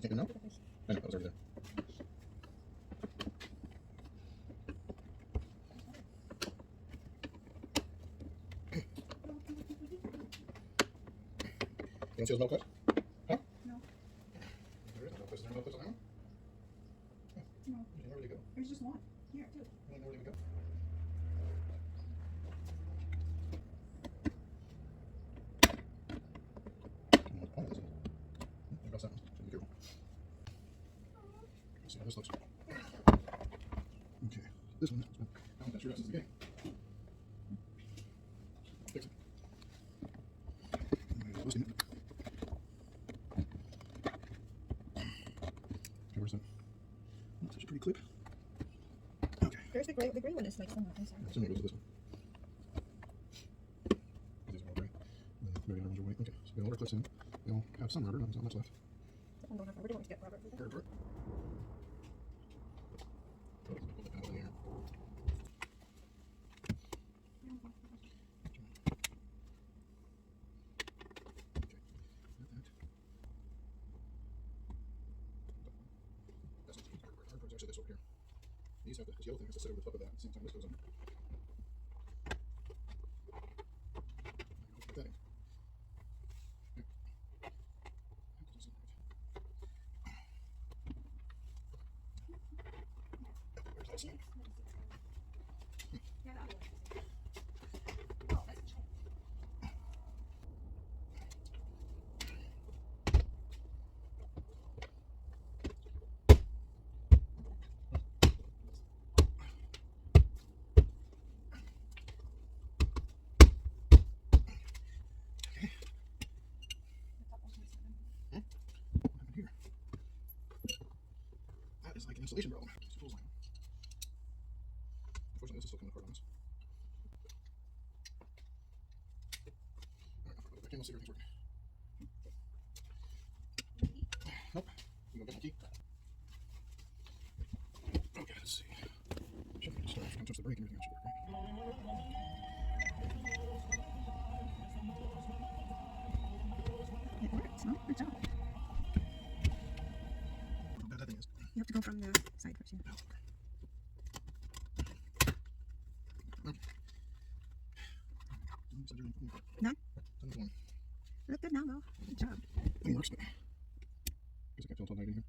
You can't do it now? I know, that was already there. You don't see those metal clips? Huh? No. There is no metal clips. Is there metal clips on that one? No. Where did it go? There's just one. Here, too. I don't know where they would go. Oh, this one. What about that one? So be careful. Let's see how this looks. Okay, this one. I haven't got screwed out since the beginning. Fix it. Loosen it. Okay, where's that? Oh, such a pretty clip. Okay. There's the gray one is like somewhere. I'm sorry. So maybe it goes to this one. These are all gray. And then maybe orange or white. Okay, so we got all our clips in. They all have some rubber, not much left. I don't have rubber. Do you want me to get rubber? Rubber. Actually, this over here. These have to, this yellow thing has to sit over the top of that at the same time this goes on. Put that in. Where's that snap? Here. That is like an installation problem. It's a tools line. Unfortunately, this is still coming apart on this. Alright, I'll put it back in. We'll see if everything's working. Nope. You go get my key. Okay, let's see. Should be start. If I can touch the brake and everything, that should work, right? It works, no? Good job. How bad that thing is. You have to go from the side first. Yeah. None? Look good now, though. Good job. It works, but I guess I can't tell until I get in here.